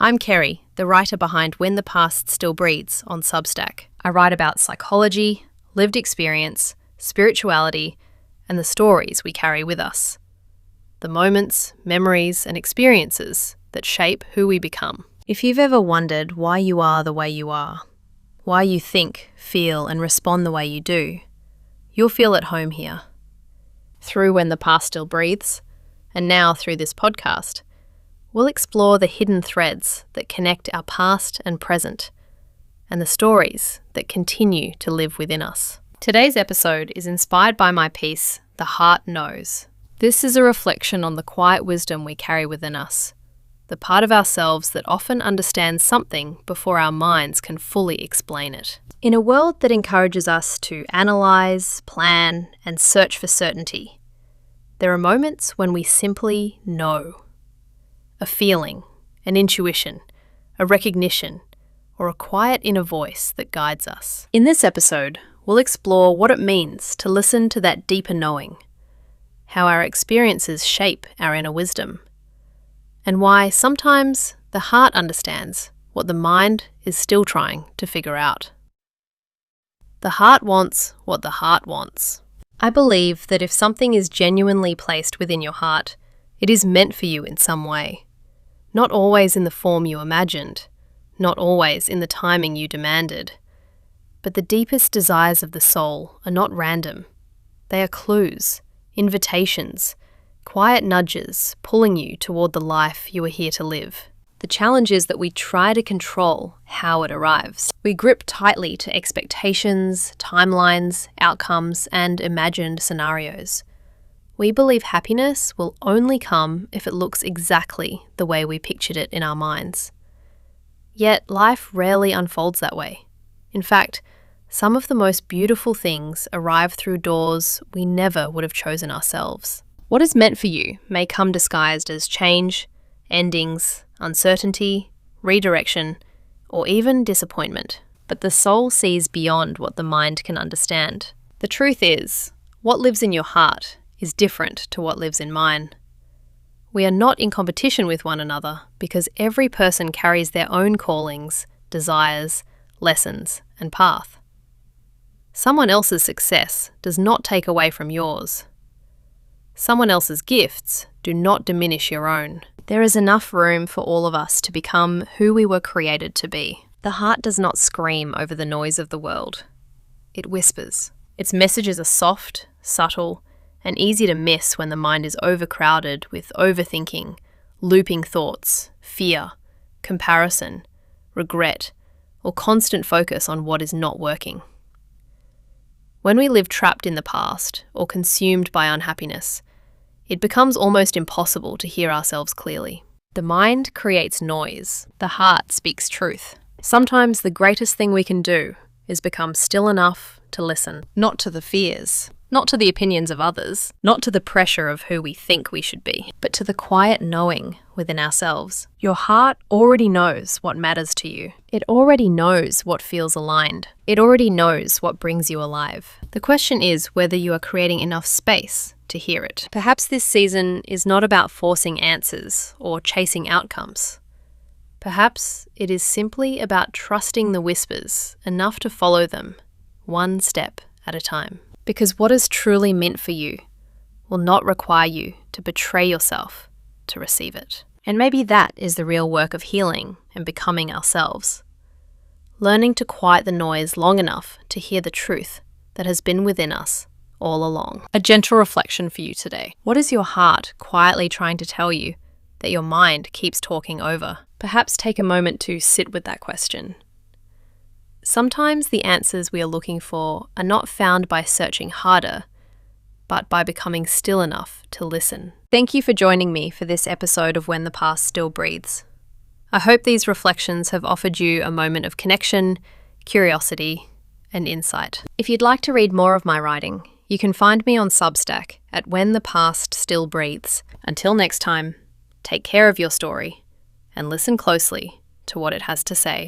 I'm Kerry, the writer behind When the Past Still Breathes on Substack. I write about psychology, lived experience, spirituality, and the stories we carry with us. The moments, memories, and experiences that shape who we become. If you've ever wondered why you are the way you are, why you think, feel, and respond the way you do, you'll feel at home here. Through When the Past Still Breathes, and now through this podcast, we'll explore the hidden threads that connect our past and present, and the stories that continue to live within us. Today's episode is inspired by my piece, The Heart Knows. This is a reflection on the quiet wisdom we carry within us, the part of ourselves that often understands something before our minds can fully explain it. In a world that encourages us to analyse, plan, and search for certainty, there are moments when we simply know. A feeling, an intuition, a recognition, or a quiet inner voice that guides us. In this episode, we'll explore what it means to listen to that deeper knowing, how our experiences shape our inner wisdom, and why sometimes the heart understands what the mind is still trying to figure out. The heart wants what the heart wants. I believe that if something is genuinely placed within your heart, it is meant for you in some way. Not always in the form you imagined, not always in the timing you demanded. But the deepest desires of the soul are not random. They are clues, invitations, quiet nudges pulling you toward the life you are here to live. The challenge is that we try to control how it arrives. We grip tightly to expectations, timelines, outcomes, and imagined scenarios. We believe happiness will only come if it looks exactly the way we pictured it in our minds. Yet life rarely unfolds that way. In fact, some of the most beautiful things arrive through doors we never would have chosen ourselves. What is meant for you may come disguised as change, endings, uncertainty, redirection, or even disappointment. But the soul sees beyond what the mind can understand. The truth is, what lives in your heart is different to what lives in mine. We are not in competition with one another because every person carries their own callings, desires, lessons, and path. Someone else's success does not take away from yours. Someone else's gifts do not diminish your own. There is enough room for all of us to become who we were created to be. The heart does not scream over the noise of the world. It whispers. Its messages are soft, subtle, and easy to miss when the mind is overcrowded with overthinking, looping thoughts, fear, comparison, regret, or constant focus on what is not working. When we live trapped in the past or consumed by unhappiness, it becomes almost impossible to hear ourselves clearly. The mind creates noise. The heart speaks truth. Sometimes the greatest thing we can do is become still enough to listen, not to the fears, not to the opinions of others, not to the pressure of who we think we should be, but to the quiet knowing within ourselves. Your heart already knows what matters to you. It already knows what feels aligned. It already knows what brings you alive. The question is whether you are creating enough space to hear it. Perhaps this season is not about forcing answers or chasing outcomes. Perhaps it is simply about trusting the whispers enough to follow them, one step at a time. Because what is truly meant for you will not require you to betray yourself to receive it. And maybe that is the real work of healing and becoming ourselves. Learning to quiet the noise long enough to hear the truth that has been within us all along. A gentle reflection for you today. What is your heart quietly trying to tell you that your mind keeps talking over? Perhaps take a moment to sit with that question. Sometimes the answers we are looking for are not found by searching harder, but by becoming still enough to listen. Thank you for joining me for this episode of When the Past Still Breathes. I hope these reflections have offered you a moment of connection, curiosity, and insight. If you'd like to read more of my writing, you can find me on Substack at When the Past Still Breathes. Until next time, take care of your story and listen closely to what it has to say.